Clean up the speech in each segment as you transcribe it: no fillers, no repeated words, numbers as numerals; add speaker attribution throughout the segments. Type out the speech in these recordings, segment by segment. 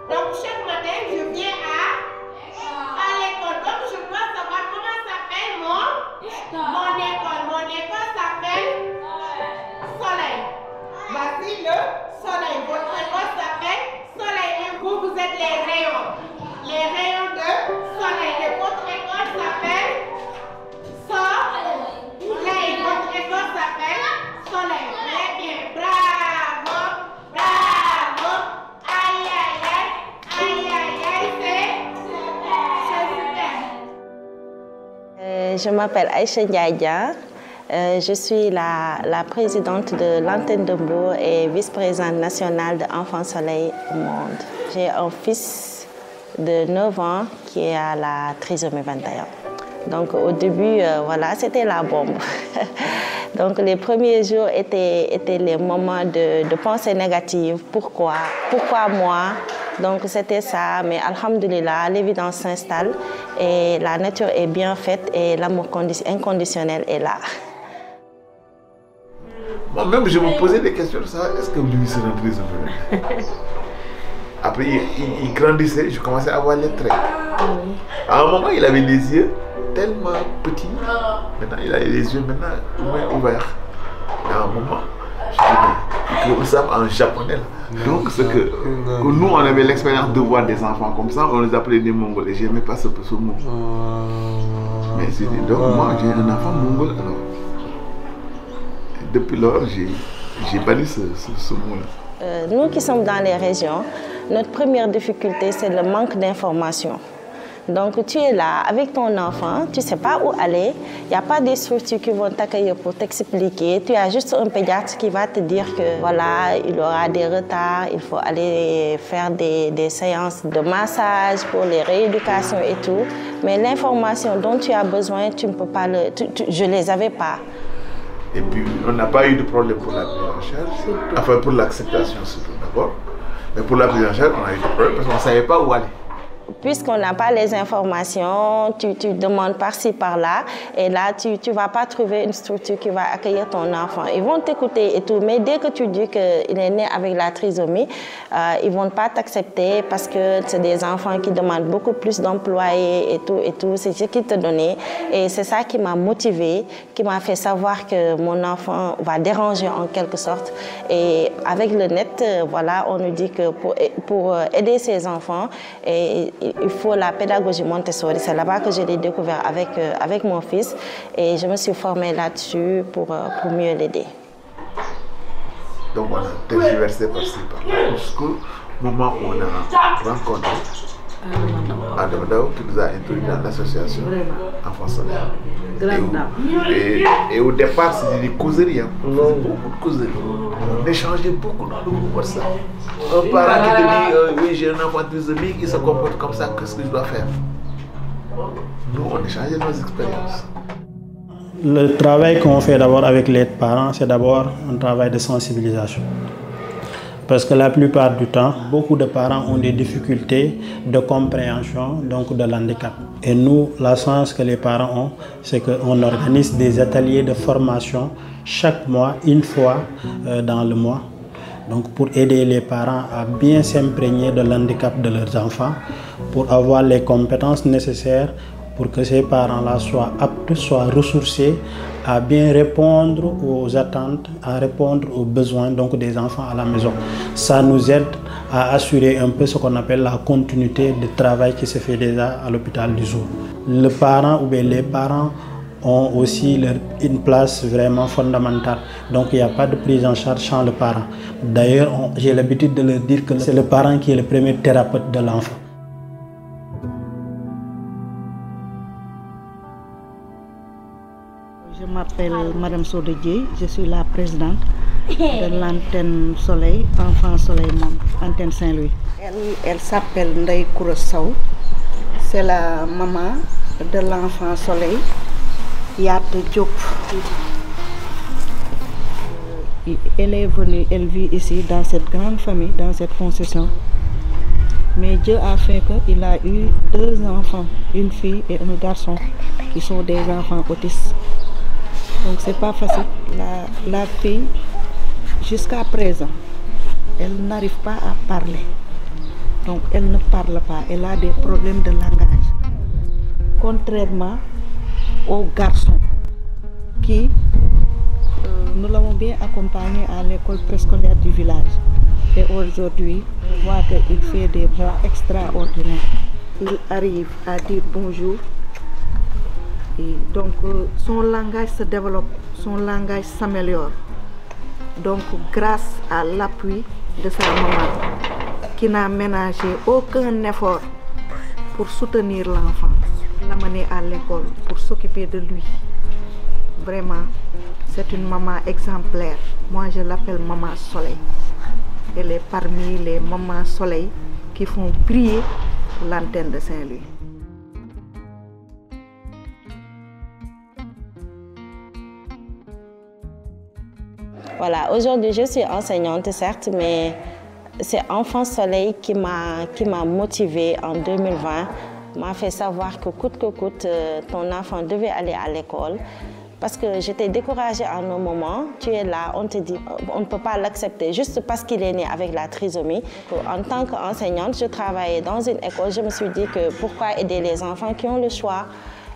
Speaker 1: Donc chaque matin, je viens à l'école. Donc je dois savoir comment s'appelle mon école. Mon école s'appelle Soleil. Voici le Soleil. Votre école s'appelle Soleil. Et vous, vous êtes les rayons. Les rayons de Soleil. Et votre école s'appelle Soleil. Votre école s'appelle Soleil. Très bien. Bravo. Bravo. Aïe, aïe, aïe. Aïe, aïe, aïe. C'est super.
Speaker 2: Je m'appelle Aïcha Ndiaye. Je suis la présidente de l'antenne de Mbour et vice-présidente nationale de Enfants Soleil au monde. J'ai un fils de 9 ans qui est à la trisomie 21. Donc au début, voilà, c'était la bombe. Donc les premiers jours étaient les moments de pensée négative. Pourquoi moi? Donc c'était ça, mais alhamdoulilah, l'évidence s'installe et la nature est bien faite et l'amour inconditionnel est là.
Speaker 3: Moi-même, je me posais des questions de ça. Est-ce que lui se rend trisomie? Après, il grandissait, je commençais à voir les traits. À un moment, il avait les yeux tellement petits. Maintenant, il a les yeux ouverts. Et à un moment, je dis, mais ça en japonais. Donc, c'est que nous, on avait l'expérience de voir des enfants comme ça, on les appelait des Mongols. Et je n'aimais pas ce mot. Mais c'est dit, donc moi, j'ai un enfant mongol alors. Et depuis lors, j'ai banni ce mot-là.
Speaker 2: Nous qui sommes dans les régions, notre première difficulté, c'est le manque d'information. Donc tu es là avec ton enfant, tu ne sais pas où aller, il n'y a pas des structures qui vont t'accueillir pour t'expliquer. Tu as juste un pédiatre qui va te dire que voilà, il aura des retards, il faut aller faire des séances de massage pour les rééducations et tout. Mais l'information dont tu as besoin, tu ne peux pas je ne les avais pas.
Speaker 3: Et puis on n'a pas eu de problème pour la prise en charge, enfin pour l'acceptation surtout d'abord. Mais pour la prise en charge, on a eu des problèmes parce qu'on ne savait pas où aller.
Speaker 2: Puisqu'on n'a pas les informations, tu demandes par-ci, par-là, et là, tu ne vas pas trouver une structure qui va accueillir ton enfant. Ils vont t'écouter et tout, mais dès que tu dis qu'il est né avec la trisomie, ils ne vont pas t'accepter parce que c'est des enfants qui demandent beaucoup plus d'employés et tout, c'est ce qu'ils te donnaient. Et c'est ça qui m'a motivée, qui m'a fait savoir que mon enfant va déranger en quelque sorte. Et avec le net, voilà, on nous dit que pour aider ces enfants, il faut la pédagogie Montessori. C'est là-bas que je l'ai découvert avec mon fils et je me suis formée là-dessus pour mieux l'aider.
Speaker 3: Donc on a tergiversé par-ci, par-là, jusqu'au moment où on a rencontré Adam Dao qui nous a introduit dans l'association Enfants Soleil. Et au départ, c'était des causeries, beaucoup de causeries. On échangeait beaucoup dans le groupe WhatsApp. Un parent qui te dit oui, j'ai un enfant trisomique, il se comporte comme ça, qu'est-ce que je dois faire? Nous, on échangeait nos expériences.
Speaker 4: Le travail qu'on fait d'abord avec les parents, c'est d'abord un travail de sensibilisation. Parce que la plupart du temps, beaucoup de parents ont des difficultés de compréhension donc de l'handicap. Et nous, la chance que les parents ont, c'est qu'on organise des ateliers de formation chaque mois, une fois dans le mois. Donc pour aider les parents à bien s'imprégner de l'handicap de leurs enfants, pour avoir les compétences nécessaires pour que ces parents-là soient aptes, soient ressourcés à bien répondre aux attentes, à répondre aux besoins donc, des enfants à la maison. Ça nous aide à assurer un peu ce qu'on appelle la continuité du travail qui se fait déjà à l'hôpital du jour. Le parent ou bien les parents ont aussi une place vraiment fondamentale. Donc il n'y a pas de prise en charge sans le parent. D'ailleurs, j'ai l'habitude de leur dire que c'est le parent qui est le premier thérapeute de l'enfant.
Speaker 5: Je m'appelle Madame Sodedje, je suis la présidente de l'antenne Soleil, Enfants Soleil Monde, antenne Saint-Louis. Elle s'appelle Ndeye Koura Sow, c'est la maman de l'enfant Soleil, Yat Diop. Elle est venue, elle vit ici dans cette grande famille, dans cette concession. Mais Dieu a fait qu'il a eu 2 enfants, une fille et un garçon, qui sont des enfants autistes. Donc c'est pas facile. La fille, jusqu'à présent, elle n'arrive pas à parler. Donc elle ne parle pas, elle a des problèmes de langage. Contrairement aux garçons qui, nous l'avons bien accompagné à l'école préscolaire du village. Et aujourd'hui, on voit qu'il fait des bons extraordinaires. Il arrive à dire bonjour. Et donc son langage se développe, son langage s'améliore. Donc grâce à l'appui de sa maman, qui n'a ménagé aucun effort pour soutenir l'enfant, l'amener à l'école, pour s'occuper de lui. Vraiment, c'est une maman exemplaire. Moi, je l'appelle Maman Soleil. Elle est parmi les mamans Soleil qui font briller l'antenne de Saint-Louis.
Speaker 2: Voilà, aujourd'hui je suis enseignante certes, mais c'est Enfant Soleil qui m'a motivée en 2020, m'a fait savoir que coûte, ton enfant devait aller à l'école. Parce que j'étais découragée à un moment, tu es là, on te dit, on ne peut pas l'accepter juste parce qu'il est né avec la trisomie. En tant qu'enseignante, je travaillais dans une école, je me suis dit que pourquoi aider les enfants qui ont le choix.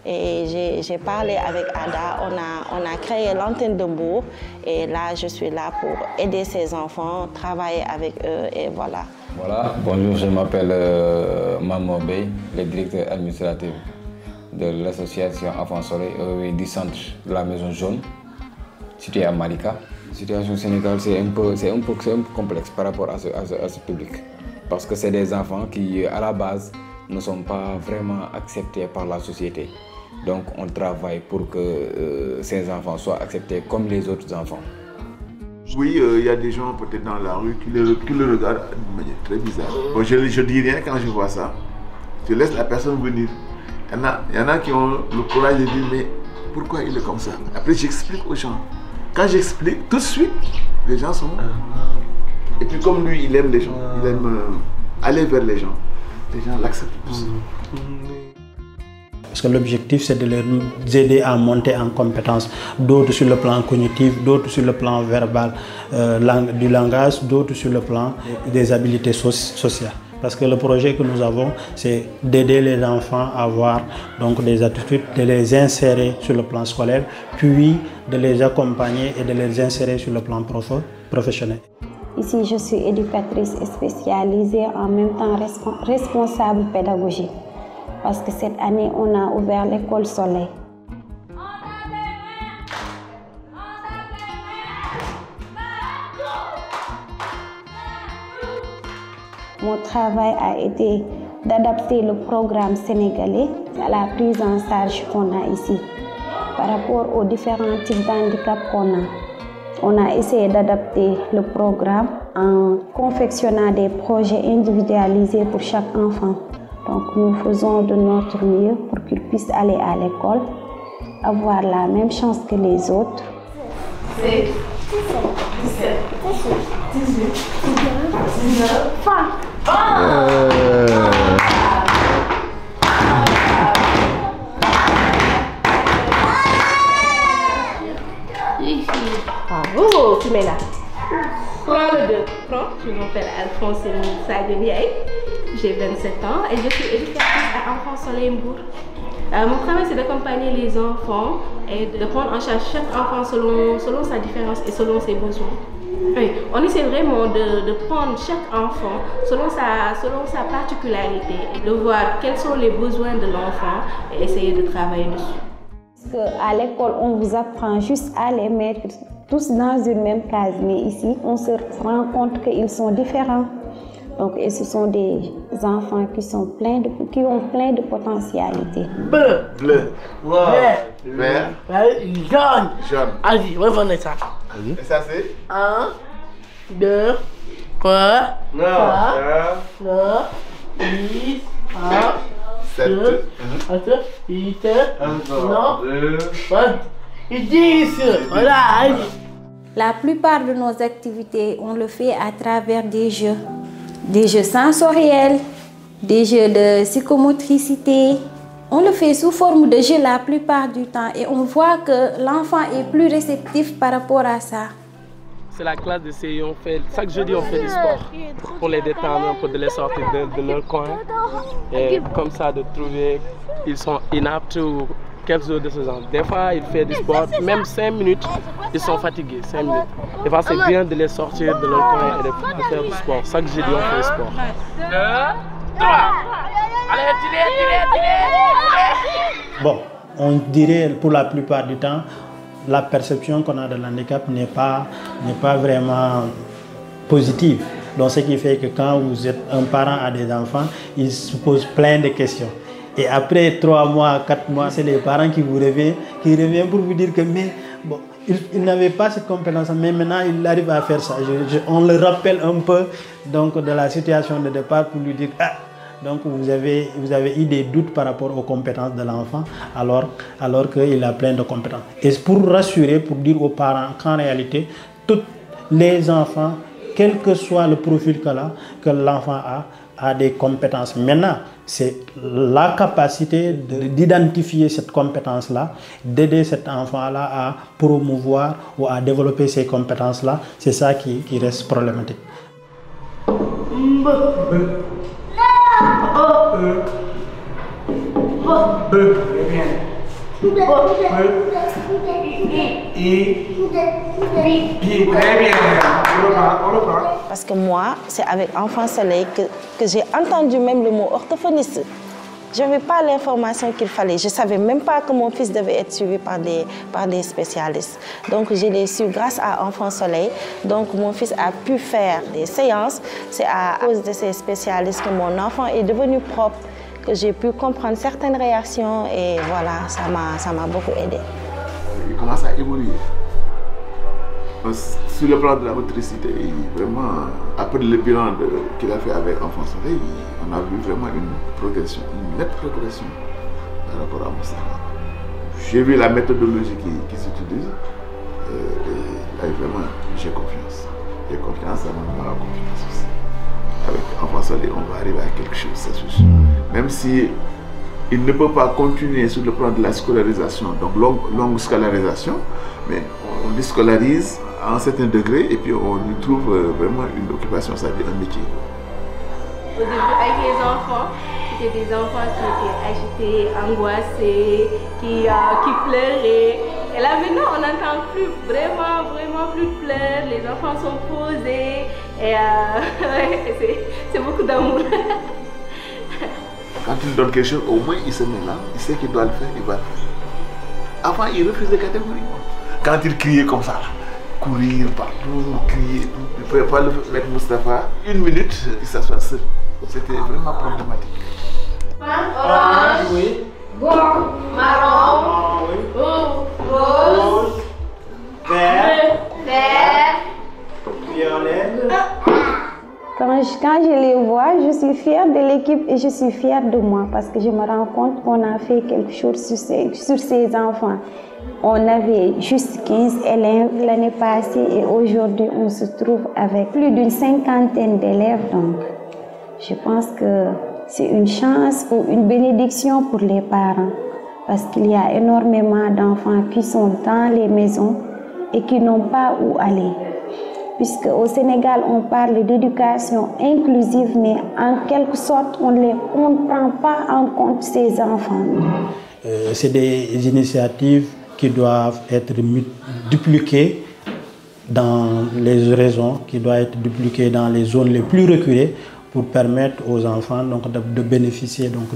Speaker 2: Et j'ai parlé avec Ada, on a créé l'antenne de Mbour et là je suis là pour aider ces enfants, travailler avec eux et voilà.
Speaker 6: Voilà, bonjour, je m'appelle Maman Bey, le directeur administratif de l'association Enfant Soleil du centre de la Maison Jaune, situé à Malika. La situation au Sénégal, c'est un peu complexe par rapport à ce public. Parce que c'est des enfants qui, à la base, ne sont pas vraiment acceptés par la société. Donc on travaille pour que ces enfants soient acceptés comme les autres enfants.
Speaker 3: Oui, il y a des gens peut-être dans la rue qui le regardent d'une manière très bizarre. Bon, je dis rien quand je vois ça. Je laisse la personne venir. Il y en a qui ont le courage de dire mais pourquoi il est comme ça. Après j'explique aux gens. Quand j'explique, tout de suite, les gens sont... Et puis comme lui, il aime les gens, il aime aller vers les gens. Les gens l'acceptent tous.
Speaker 4: Parce que l'objectif, c'est de les aider à monter en compétences, d'autres sur le plan cognitif, d'autres sur le plan verbal du langage, d'autres sur le plan des habiletés sociales. Parce que le projet que nous avons, c'est d'aider les enfants à avoir donc, des attitudes, de les insérer sur le plan scolaire, puis de les accompagner et de les insérer sur le plan professionnel.
Speaker 7: Ici, je suis éducatrice spécialisée, en même temps responsable pédagogique. Parce que cette année, on a ouvert l'école Soleil. Mon travail a été d'adapter le programme sénégalais à la prise en charge qu'on a ici par rapport aux différents types d'handicap qu'on a. On a essayé d'adapter le programme en confectionnant des projets individualisés pour chaque enfant. Donc nous faisons de notre mieux pour qu'ils puissent aller à l'école, avoir la même chance que les autres.
Speaker 1: C'est 17, 18, 19, 20.
Speaker 8: Bravo, tu mets là. Prends le 2. Prends, je m'appelle Alphonsine Sagueniaï. J'ai 27 ans et je suis éducatrice à Enfant Soleil Mbour. Mon travail, c'est d'accompagner les enfants et de prendre en charge chaque enfant selon sa différence et selon ses besoins. Oui, on essaie vraiment de prendre chaque enfant selon sa particularité et de voir quels sont les besoins de l'enfant et essayer de travailler dessus.
Speaker 7: Parce qu'à l'école, on vous apprend juste à les mettre tous dans une même case, mais ici, on se rend compte qu'ils sont différents. Donc, et ce sont des enfants qui ont plein de potentialités.
Speaker 3: Bleu, noir, vert,
Speaker 9: jaune. Allez, revenez ça.
Speaker 3: Et ça c'est
Speaker 9: 1, 2, 3, 4, 9, 10,
Speaker 3: 7,
Speaker 9: 8, 9, 10. Voilà, allez.
Speaker 7: La plupart de nos activités, on le fait à travers des jeux. Des jeux sensoriels, des jeux de psychomotricité. On le fait sous forme de jeu la plupart du temps et on voit que l'enfant est plus réceptif par rapport à ça.
Speaker 10: c'est la classe de CI. Chaque jeudi, on fait du sport pour les détendre, un peu de les sortir de leur coin. Et comme ça, de trouver, ils sont inaptes ou quelque chose de ce genre. Des fois, ils font du sport, même 5 minutes, ils sont fatigués, 5 minutes. Des fois, c'est bien de les sortir de leur coin et de faire du sport. Chaque jeudi, on fait du sport. 2, 3. Allez, tirez.
Speaker 4: Bon, on dirait pour la plupart du temps, la perception qu'on a de l'handicap n'est pas vraiment positive. Donc ce qui fait que quand vous êtes un parent à des enfants, ils se posent plein de questions. Et après 3 mois, 4 mois, c'est les parents qui reviennent pour vous dire que mais bon, il n'avait pas cette compétence, mais maintenant il arrive à faire ça. On le rappelle un peu donc de la situation de départ pour lui dire donc vous avez eu des doutes par rapport aux compétences de l'enfant alors qu'il a plein de compétences. Et pour rassurer, pour dire aux parents qu'en réalité, tous les enfants, quel que soit le profil que l'enfant a des compétences. Maintenant, c'est la capacité d'identifier cette compétence-là, d'aider cet enfant-là à promouvoir ou à développer ces compétences-là. C'est ça qui reste problématique.
Speaker 2: Parce que moi, c'est avec Enfant Soleil que j'ai entendu même le mot orthophoniste. Je n'avais pas l'information qu'il fallait. Je ne savais même pas que mon fils devait être suivi par des spécialistes. Donc, je l'ai su grâce à Enfant Soleil. Donc, mon fils a pu faire des séances. C'est à cause de ces spécialistes que mon enfant est devenu propre, que j'ai pu comprendre certaines réactions et voilà, ça m'a beaucoup aidé.
Speaker 3: Il commence à évoluer. Sur le plan de la motricité, vraiment, après le bilan qu'il a fait avec Enfant Soleil, on a vu vraiment une progression, une nette progression par rapport à Moustapha. J'ai vu la méthodologie qui s'utilise et vraiment, j'ai confiance. J'ai confiance, ça m'a donné confiance aussi. Avec Enfant Soleil, on va arriver à quelque chose, c'est sûr. Même si il ne peut pas continuer sur le plan de la scolarisation, donc longue scolarisation, mais on les scolarise à un certain degré et puis on lui trouve vraiment une occupation, c'est-à-dire un métier.
Speaker 8: Au début, avec les enfants, c'était des enfants qui étaient agités, angoissés, qui pleuraient. Et là maintenant, on n'entend plus vraiment plus de pleurs. Les enfants sont posés et c'est beaucoup d'amour.
Speaker 3: Quand il donne quelque chose, au moins il se met là, il sait qu'il doit le faire, il va le faire. Avant, il refusait catégoriquement. Quand il criait comme ça, courir partout, crier, il ne pouvait pas le mettre Moustapha. 1 minute, il s'assoit seul. C'était vraiment problématique.
Speaker 9: Orange, oui.
Speaker 8: Marron,
Speaker 9: oui.
Speaker 8: rose,
Speaker 9: Vert,
Speaker 8: violet.
Speaker 7: Quand je les vois, je suis fière de l'équipe et je suis fière de moi parce que je me rends compte qu'on a fait quelque chose sur ces enfants. On avait juste 15 élèves l'année passée et aujourd'hui on se trouve avec plus d'une 50aine d'élèves. Donc, je pense que c'est une chance ou une bénédiction pour les parents parce qu'il y a énormément d'enfants qui sont dans les maisons et qui n'ont pas où aller. Puisque au Sénégal, on parle d'éducation inclusive, mais en quelque sorte, on ne prend pas en compte ces enfants.
Speaker 4: C'est des initiatives qui doivent être dupliquées dans les régions, qui doivent être dupliquées dans les zones les plus reculées pour permettre aux enfants donc, de bénéficier donc,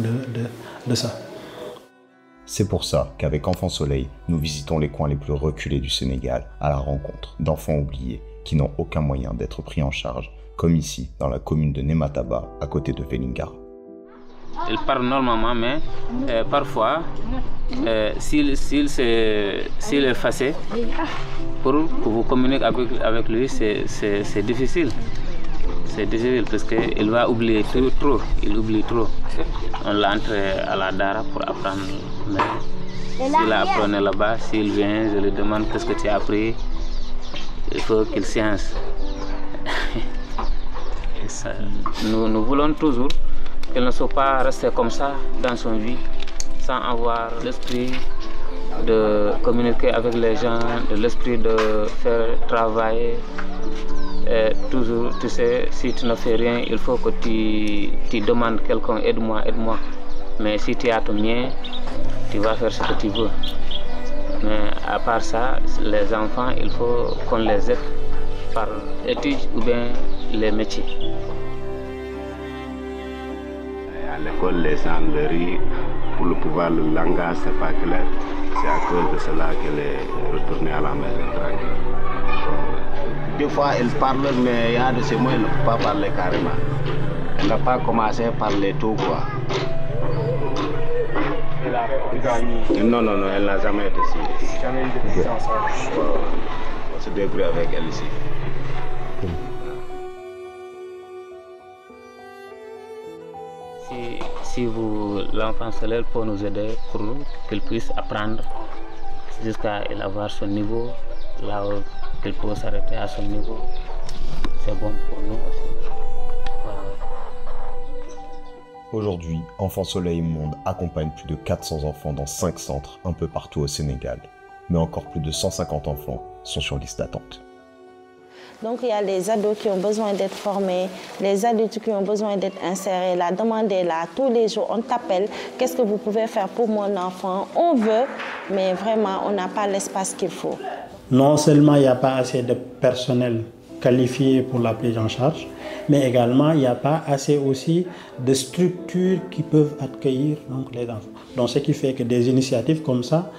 Speaker 4: de ça.
Speaker 11: C'est pour ça qu'avec Enfant Soleil, nous visitons les coins les plus reculés du Sénégal à la rencontre d'enfants oubliés qui n'ont aucun moyen d'être pris en charge, comme ici, dans la commune de Nemataba, à côté de Vélingara.
Speaker 6: Il parle normalement, mais parfois, s'il est effacé, pour que vous communiquiez avec lui, c'est difficile. C'est difficile parce qu'il va oublier trop, il oublie trop. On l'entre à la Dara pour apprendre. S'il apprenait là-bas, s'il vient, je lui demande qu'est-ce que tu as appris. Il faut qu'il science. Nous voulons toujours qu'il ne soit pas resté comme ça dans son vie, sans avoir l'esprit
Speaker 12: de communiquer avec les gens, de l'esprit de faire travailler. Et toujours, tu sais, si tu ne fais rien, il faut que tu demandes quelqu'un, aide-moi, aide-moi. Mais si tu as ton mien, tu vas faire ce que tu veux. Mais à part ça, les enfants, il faut qu'on les aide par études ou bien les métiers.
Speaker 13: À l'école, les gens le rient pour le pouvoir, le langage, c'est pas clair. C'est à cause de cela qu'elle est retournée à la maison tranquille. Des fois, elle parle, mais il y a de ces mots, elle ne peut pas parler carrément. Elle n'a pas commencé à parler tout, quoi. Non, non, non, elle n'a jamais été ici. Jamais été ici ensemble. On se débrouille avec elle ici.
Speaker 12: Si l'enfant soleil peut nous aider pour qu'il puisse apprendre jusqu'à avoir son niveau, là où il peut s'arrêter à son niveau, c'est bon pour nous aussi. Voilà.
Speaker 11: Aujourd'hui, Enfants Soleil Monde accompagne plus de 400 enfants dans 5 centres un peu partout au Sénégal. Mais encore plus de 150 enfants sont sur liste d'attente.
Speaker 2: Donc il y a les ados qui ont besoin d'être formés, les adultes qui ont besoin d'être insérés. La demande est là, tous les jours on t'appelle, qu'est-ce que vous pouvez faire pour mon enfant? On veut, mais vraiment on n'a pas l'espace qu'il faut.
Speaker 4: Non seulement il n'y a pas assez de personnel qualifié pour la prise en charge, mais également il n'y a pas assez aussi de structures qui peuvent accueillir donc, les enfants. Donc ce qui fait que des initiatives comme ça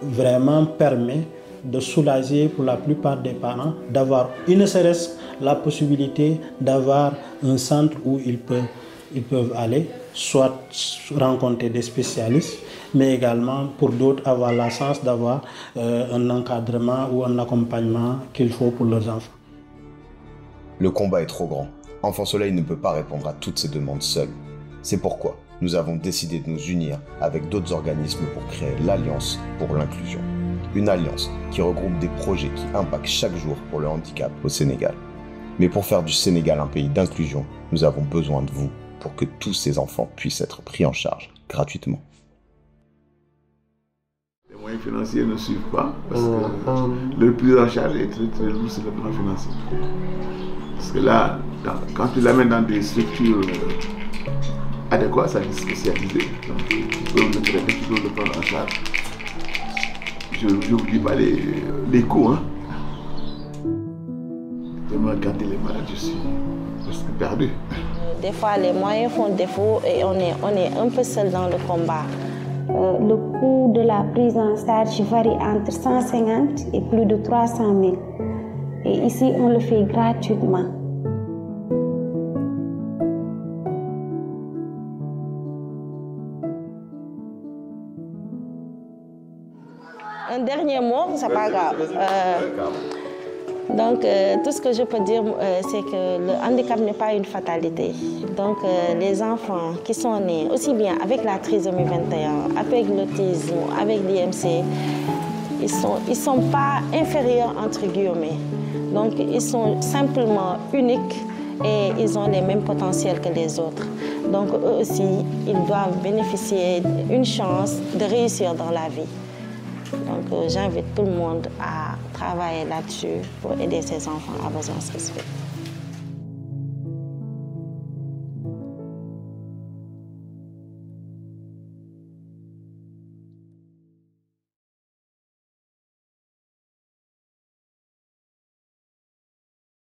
Speaker 4: vraiment permettent de soulager pour la plupart des parents, d'avoir ne serait-ce la possibilité d'avoir un centre où ils peuvent aller, soit rencontrer des spécialistes, mais également pour d'autres avoir la chance d'avoir un encadrement ou un accompagnement qu'il faut pour leurs enfants.
Speaker 11: Le combat est trop grand. Enfants Soleil ne peut pas répondre à toutes ces demandes seul. C'est pourquoi nous avons décidé de nous unir avec d'autres organismes pour créer l'Alliance pour l'inclusion. Une alliance qui regroupe des projets qui impactent chaque jour pour le handicap au Sénégal. Mais pour faire du Sénégal un pays d'inclusion, nous avons besoin de vous pour que tous ces enfants puissent être pris en charge gratuitement.
Speaker 3: Les moyens financiers ne suivent pas parce que le prise en charge est très très lourd sur le plan financier. Parce que là, quand tu l'amènes dans des structures adéquates, ça est spécialisé, donc tu peux le traiter, tu peux le prendre en charge. Je ne vous dis pas les coûts. Hein. Tellement quand il est malade, je suis presque perdu.
Speaker 2: Des fois, les moyens font défaut et on est un peu seul dans le combat.
Speaker 7: Le coût de la prise en charge varie entre 150 et plus de 300 000. Et ici, on le fait gratuitement.
Speaker 2: Un dernier mot, c'est pas grave. Donc, tout ce que je peux dire, c'est que le handicap n'est pas une fatalité. Donc, les enfants qui sont nés aussi bien avec la trisomie 21, avec l'autisme, avec l'IMC, ils sont pas inférieurs entre guillemets. Donc, ils sont simplement uniques et ils ont les mêmes potentiels que les autres. Donc, eux aussi, ils doivent bénéficier d'une chance de réussir dans la vie. Donc j'invite tout le monde à travailler là-dessus pour aider ces enfants à besoins spécifiques.